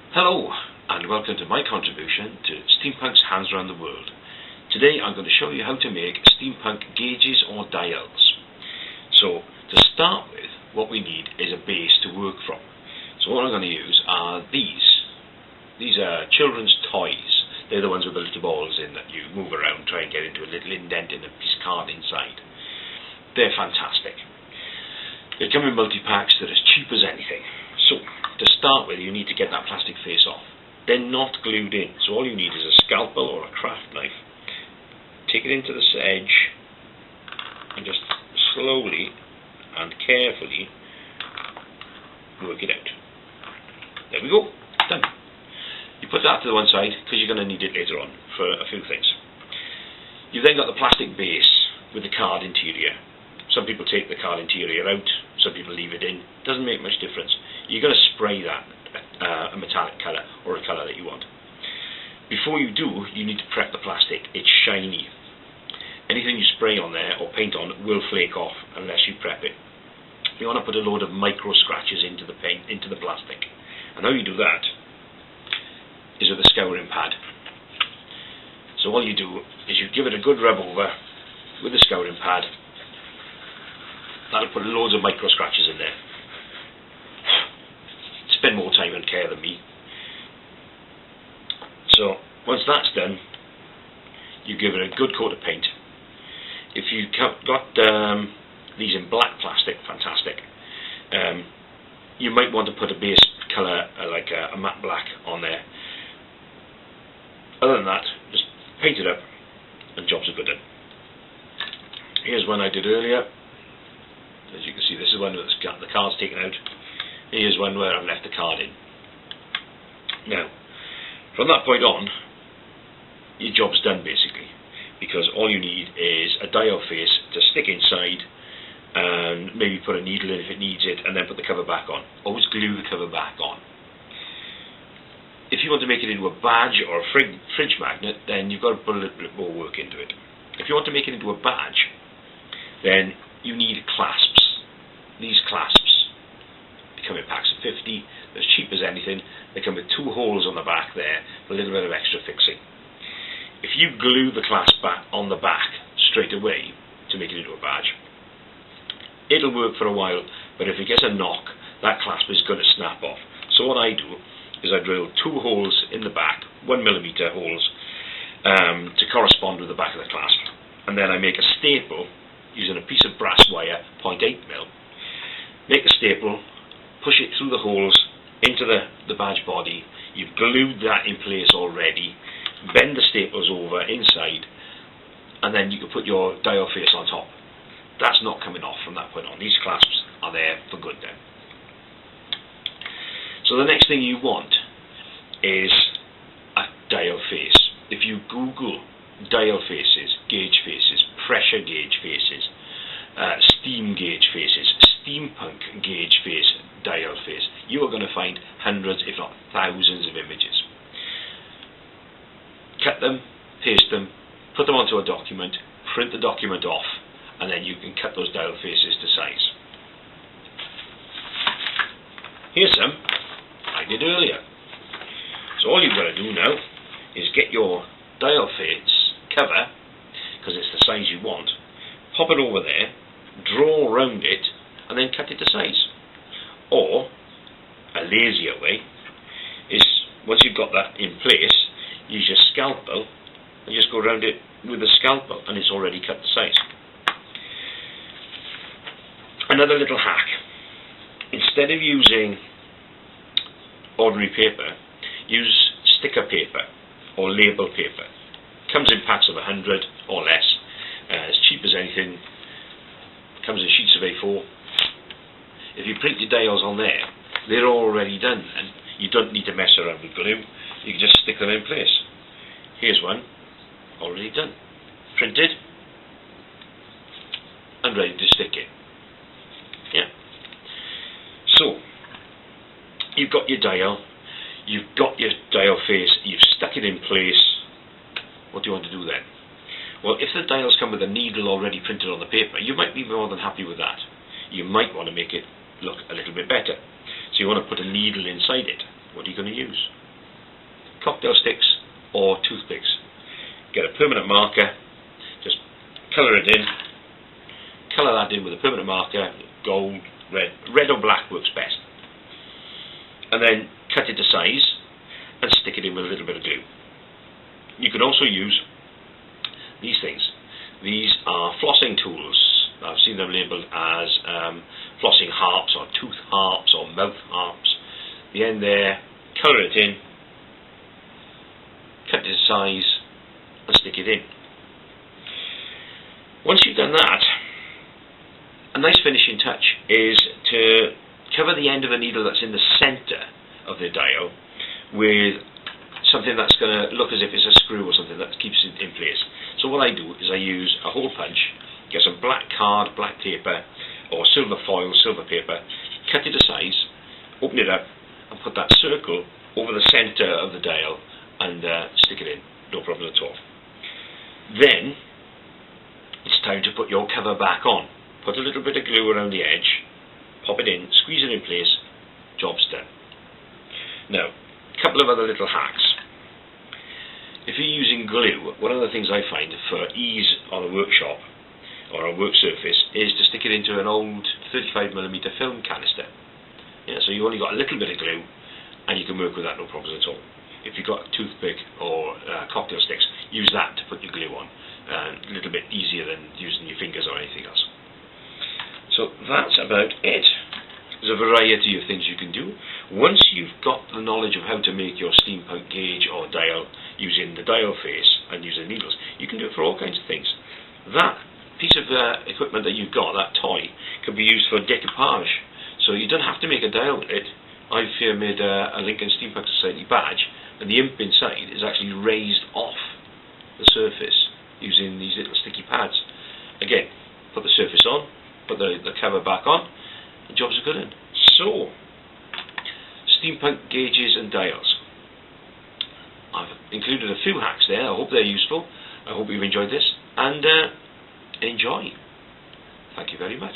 Hello and welcome to my contribution to Steampunk's Hands Around the World. Today I'm going to show you how to make steampunk gauges or dials. So to start with, what we need is a base to work from. So what I'm going to use are these. These are children's toys. They're the ones with the little balls in that you move around, try and get into a little indent in a piece of card inside. They're fantastic. They come in multi-packs that are as cheap as anything. So, to start with, you need to get that plastic face off. They're not glued in, so all you need is a scalpel or a craft knife. Take it into the edge and just slowly and carefully work it out. There we go, done. You put that to the one side because you're going to need it later on for a few things. You've then got the plastic base with the card interior. Some people take the card interior out, some people leave it in. Doesn't make much difference. You're going to spray that a metallic colour or a colour that you want. Before you do, you need to prep the plastic. It's shiny. Anything you spray on there or paint on will flake off unless you prep it. You want to put a load of micro scratches into the paint, into the plastic. And how you do that is with a scouring pad. So all you do is you give it a good rub over with the scouring pad. That'll put loads of micro scratches in there. Spend more time and care than me. So once that's done, you give it a good coat of paint. If you've got these in black plastic, fantastic. You might want to put a base colour like a matte black on there. Other than that, just paint it up and jobs are good done. Here's one I did earlier. As you can see, this is one with the card's taken out. Here's one where I've left the card in. Now, from that point on, your job's done basically, because all you need is a dial face to stick inside and maybe put a needle in if it needs it, and then put the cover back on. Always glue the cover back on. If you want to make it into a badge or a fridge magnet, then you've got to put a little bit more work into it. If you want to make it into a badge, then you need clasps. These clasps, they come in packs of 50, they're as cheap as anything. They come with 2 holes on the back there for a little bit of extra fixing. If you glue the clasp back on the back straight away to make it into a badge, it'll work for a while, but if it gets a knock, that clasp is going to snap off. So what I do is I drill 2 holes in the back, 1mm holes, to correspond with the back of the clasp, and then I make a staple using a piece of brass wire, 0.8mm. Make the staple, push it through the holes into the badge body. You've glued that in place already. Bend the staples over inside, and then you can put your dial face on top. That's not coming off from that point on. These clasps are there for good then. So the next thing you want is a dial face. If you Google dial faces, gauge faces, pressure gauge faces, steam gauge faces, steampunk gauge face, dial face, you are going to find hundreds, if not thousands of images. Cut them, paste them, put them onto a document, print the document off, and then you can cut those dial faces to size. Here's some I did earlier. So all you've got to do now is get your dial face cover, because it's the size you want, pop it over there, draw around it, and then cut it to size. Or, a lazier way, is once you've got that in place, use your scalpel and just go around it with the scalpel, and it's already cut to size. Another little hack: instead of using ordinary paper, use sticker paper or label paper. Comes in packs of 100 or less, as cheap as anything. Comes in sheets of A4. If you print your dials on there, they're already done, and you don't need to mess around with glue. You can just stick them in place. Here's one already done, printed and ready to stick it. Yeah. So you've got your dial, you've got your dial face, you've stuck it in place. What do you want to do then? Well, if the dials come with a needle already printed on the paper, you might be more than happy with that. You might want to make it look a little bit better. So you want to put a needle inside it. what are you going to use? Cocktail sticks or toothpicks. Get a permanent marker, just colour it in, colour that in with a permanent marker, gold, red or black works best. And then cut it to size and stick it in with a little bit of glue. You can also use these things. These are flossing tools. I've seen them labelled as flossing harps or tooth harps or mouth harps. The end there, colour it in, cut it to size and stick it in. Once you've done that, a nice finishing touch is to cover the end of the needle that's in the centre of the dial with something that's going to look as if it's a screw or something that keeps it in place. So what I do is I use a hole punch, get some black card, black paper, or silver foil, silver paper, cut it to size, open it up, and put that circle over the centre of the dial and stick it in, no problem at all. Then it's time to put your cover back on. Put a little bit of glue around the edge, pop it in, squeeze it in place, job's done. Now, a couple of other little hacks. If you're using glue, one of the things I find for ease on a workshop or a work surface is to stick it into an old 35mm film canister. Yeah, so you only got a little bit of glue and you can work with that no problems at all. If you've got a toothpick or cocktail sticks, use that to put your glue on. A little bit easier than using your fingers or anything else. So that's about it. There's a variety of things you can do. Once you've got the knowledge of how to make your steampunk gauge or dial using the dial face and using needles, you can do it for all kinds of things. That piece of equipment that you've got, that toy, can be used for decoupage. So you don't have to make a dial with it. I've here made a Lincoln Steampunk Society badge, and the imp inside is actually raised off the surface using these little sticky pads. Again, put the surface on, put the cover back on, the job's a good one. So, steampunk gauges and dials. I've included a few hacks there. I hope they're useful. I hope you've enjoyed this, and enjoy. Thank you very much.